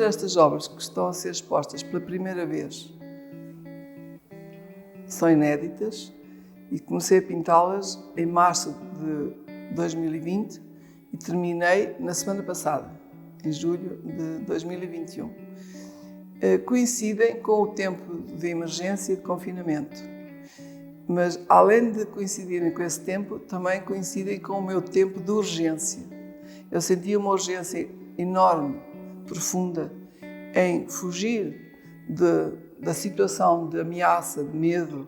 estas obras que estão a ser expostas pela primeira vez são inéditas e comecei a pintá-las em março de 2020 e terminei na semana passada, em julho de 2021. Coincidem com o tempo de emergência e de confinamento, mas além de coincidirem com esse tempo, também coincidem com o meu tempo de urgência. Eu sentia uma urgência enorme, profunda, em fugir da situação de ameaça, de medo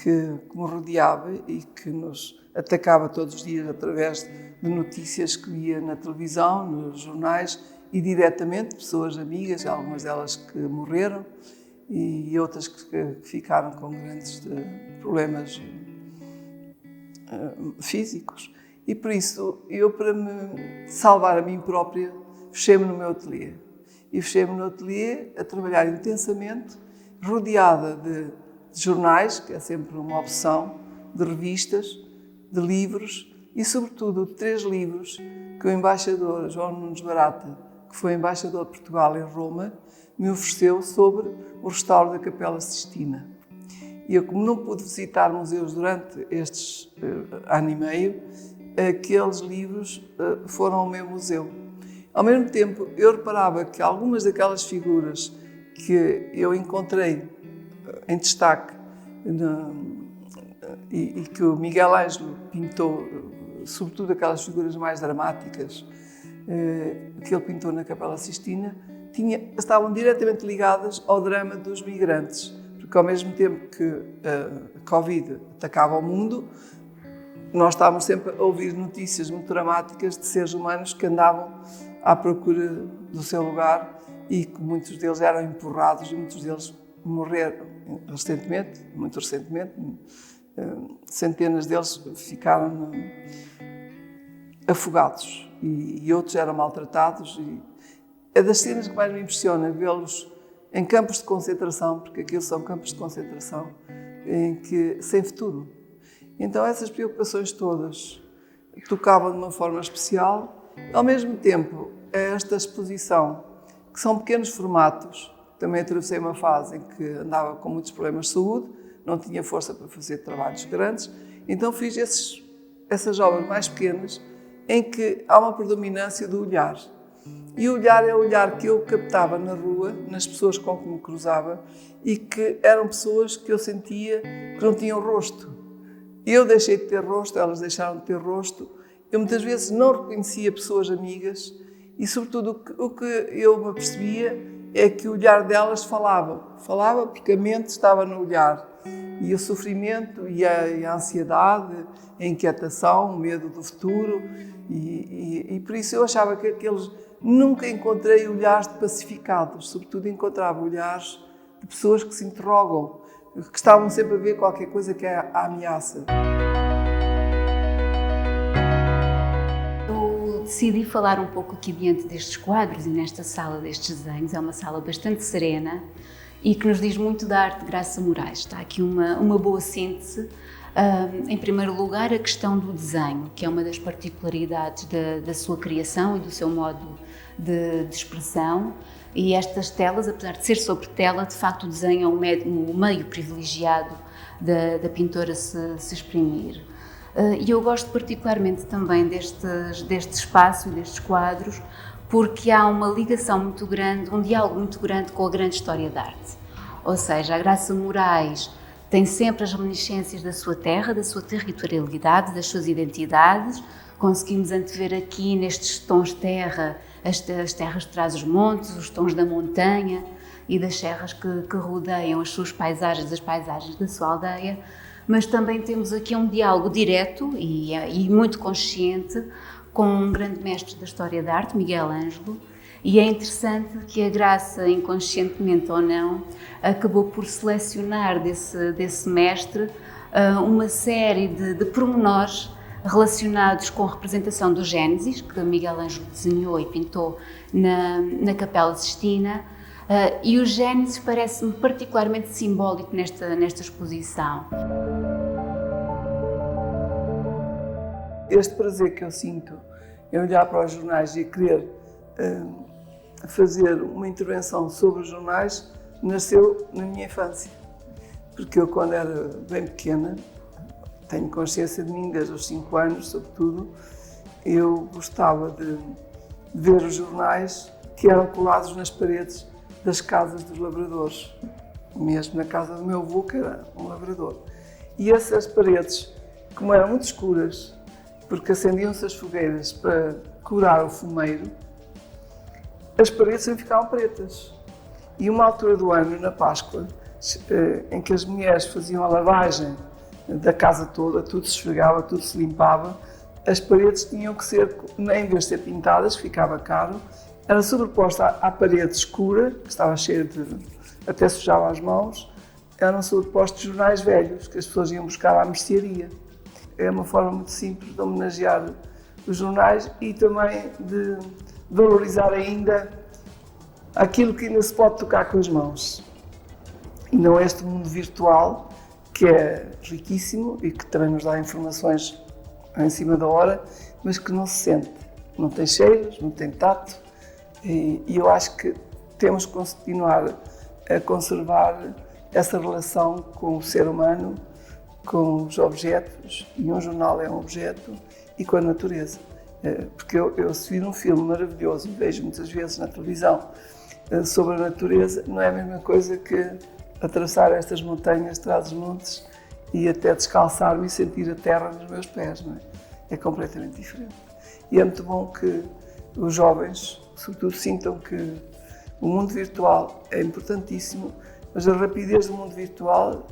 que me rodeava e que nos atacava todos os dias através de notícias que via na televisão, nos jornais e diretamente, pessoas amigas, algumas delas que morreram e outras que ficaram com grandes problemas físicos. E por isso, eu, para me salvar a mim própria, fechei-me no meu ateliê. E fechei-me no ateliê a trabalhar intensamente, rodeada de jornais, que é sempre uma opção, de revistas, de livros e, sobretudo, de 3 livros que o embaixador João Nunes Barata, que foi embaixador de Portugal em Roma, me ofereceu sobre o restauro da Capela Sistina. E eu, como não pude visitar museus durante estes ano e meio, aqueles livros foram ao meu museu. Ao mesmo tempo, eu reparava que algumas daquelas figuras que eu encontrei em destaque e que o Miguel Ângelo pintou, sobretudo aquelas figuras mais dramáticas que ele pintou na Capela Sistina, estavam diretamente ligadas ao drama dos migrantes, porque ao mesmo tempo que a Covid atacava o mundo, nós estávamos sempre a ouvir notícias muito dramáticas de seres humanos que andavam à procura do seu lugar e que muitos deles eram empurrados e muitos deles morreram recentemente, muito recentemente. Centenas deles ficaram afogados e outros eram maltratados. E é das cenas que mais me impressiona vê-los em campos de concentração, porque aqueles são campos de concentração sem futuro. Então essas preocupações todas tocavam de uma forma especial. Ao mesmo tempo, esta exposição, que são pequenos formatos, também atravessei uma fase em que andava com muitos problemas de saúde, não tinha força para fazer trabalhos grandes, então fiz essas obras mais pequenas em que há uma predominância do olhar. E o olhar é o olhar que eu captava na rua, nas pessoas com que me cruzava e que eram pessoas que eu sentia que não tinham rosto. Eu deixei de ter rosto, elas deixaram de ter rosto. Eu muitas vezes não reconhecia pessoas amigas e, sobretudo, o que eu me apercebia é que o olhar delas falava porque a mente estava no olhar. E o sofrimento e a ansiedade, a inquietação, o medo do futuro. E por isso eu achava que aqueles... Nunca encontrei olhares de pacificados, sobretudo encontrava olhares de pessoas que se interrogam, que estavam sempre a ver qualquer coisa que é a ameaça. Eu decidi falar um pouco aqui diante destes quadros e nesta sala destes desenhos. É uma sala bastante serena e que nos diz muito da arte de Graça Moraes. Está aqui uma boa síntese. Em primeiro lugar, a questão do desenho, que é uma das particularidades da sua criação e do seu modo de expressão. E estas telas, apesar de ser sobre tela, de facto o desenho é um meio privilegiado da pintora se exprimir. E eu gosto particularmente também deste espaço e destes quadros, porque há uma ligação muito grande, um diálogo muito grande com a grande história da arte. Ou seja, a Graça Moraes tem sempre as reminiscências da sua terra, da sua territorialidade, das suas identidades. Conseguimos antever aqui nestes tons terra, as terras de trás-os-montes, os tons da montanha e das serras que rodeiam as suas paisagens, as paisagens da sua aldeia. Mas também temos aqui um diálogo direto e muito consciente com um grande mestre da história da arte, Miguel Ângelo, e é interessante que a Graça, inconscientemente ou não, acabou por selecionar desse mestre uma série de pormenores relacionados com a representação do Gênesis, que Miguel Ângelo desenhou e pintou na Capela Sistina, e o Gênesis parece-me particularmente simbólico nesta exposição. Este prazer que eu sinto em olhar para os jornais e querer fazer uma intervenção sobre os jornais nasceu na minha infância. Porque eu, quando era bem pequena, tenho consciência de mim desde os 5 anos, sobretudo, eu gostava de ver os jornais que eram colados nas paredes das casas dos lavradores, mesmo na casa do meu avô, que era um lavrador. E essas paredes, como eram muito escuras, porque acendiam-se as fogueiras para curar o fumeiro, as paredes sempre ficavam pretas. E uma altura do ano, na Páscoa, em que as mulheres faziam a lavagem da casa toda, tudo se esfregava, tudo se limpava, as paredes tinham que ser, em vez de ser pintadas, que ficava caro, era sobreposta à parede escura, que estava cheia de... até sujava as mãos, eram sobrepostos jornais velhos, que as pessoas iam buscar à mercearia. É uma forma muito simples de homenagear os jornais e também de valorizar ainda aquilo que ainda se pode tocar com as mãos. E não este mundo virtual, que é riquíssimo e que também nos dá informações em cima da hora, mas que não se sente. Não tem cheiros, não tem tato. E eu acho que temos que continuar a conservar essa relação com o ser humano, com os objetos, e um jornal é um objeto, e com a natureza. Porque eu se vir um filme maravilhoso, vejo muitas vezes na televisão, sobre a natureza, não é a mesma coisa que atravessar estas montanhas, trás-os-montes e até descalçar-me e sentir a terra nos meus pés, não é? É completamente diferente. E é muito bom que os jovens, sobretudo, sintam que o mundo virtual é importantíssimo, mas a rapidez do mundo virtual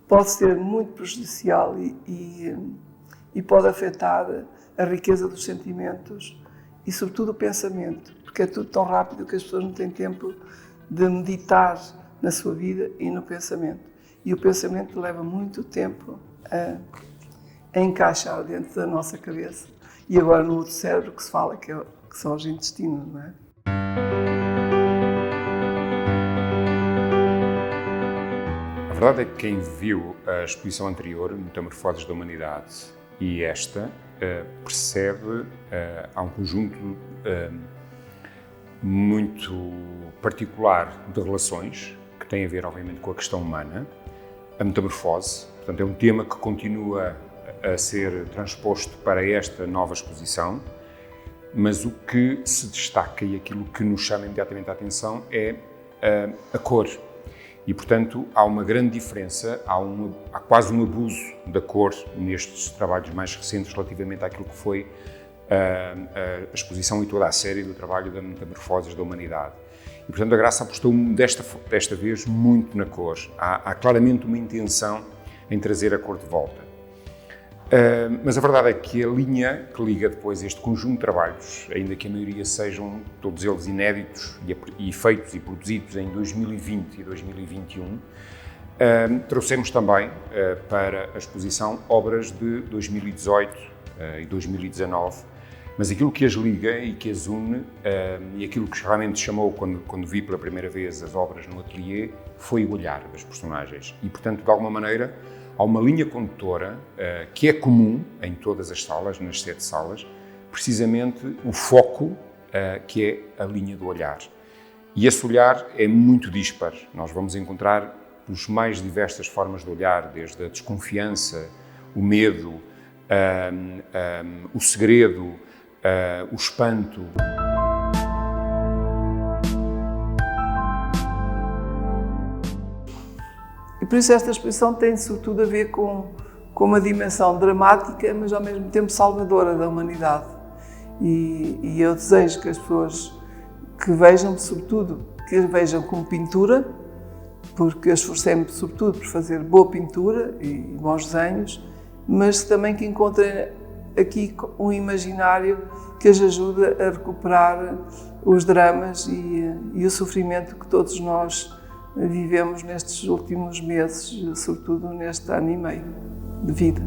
pode ser muito prejudicial e pode afetar a riqueza dos sentimentos e, sobretudo, o pensamento, porque é tudo tão rápido que as pessoas não têm tempo de meditar na sua vida e no pensamento. E o pensamento leva muito tempo a encaixar dentro da nossa cabeça. E agora no outro cérebro que se fala, que são os intestinos, não é? A verdade é que quem viu a exposição anterior, Metamorfoses da Humanidade, e esta, percebe há um conjunto muito particular de relações que tem a ver, obviamente, com a questão humana. A metamorfose, portanto, é um tema que continua a ser transposto para esta nova exposição, mas o que se destaca e aquilo que nos chama imediatamente a atenção é a cor. E, portanto, há uma grande diferença, há quase um abuso da cor nestes trabalhos mais recentes relativamente àquilo que foi a exposição e toda a série do trabalho da Metamorfoses da Humanidade. E, portanto, a Graça apostou desta vez muito na cor. Há claramente uma intenção em trazer a cor de volta. Mas a verdade é que a linha que liga depois este conjunto de trabalhos, ainda que a maioria sejam todos eles inéditos e feitos e produzidos em 2020 e 2021, trouxemos também para a exposição obras de 2018 e 2019, mas aquilo que as liga e que as une e aquilo que realmente chamou quando vi pela primeira vez as obras no ateliê foi o olhar das personagens e, portanto, de alguma maneira, há uma linha condutora que é comum em todas as salas, nas 7 salas, precisamente o foco que é a linha do olhar. E esse olhar é muito dispar. Nós vamos encontrar as mais diversas formas de olhar, desde a desconfiança, o medo, o segredo, o espanto. E por isso esta exposição tem sobretudo a ver com uma dimensão dramática, mas ao mesmo tempo salvadora da humanidade. E eu desejo que as pessoas que vejam, sobretudo, que a vejam como pintura, porque eu esforcei-me sobretudo por fazer boa pintura e bons desenhos, mas também que encontrem aqui um imaginário que as ajude a recuperar os dramas e o sofrimento que todos nós vivemos nestes últimos meses, sobretudo neste ano e meio de vida.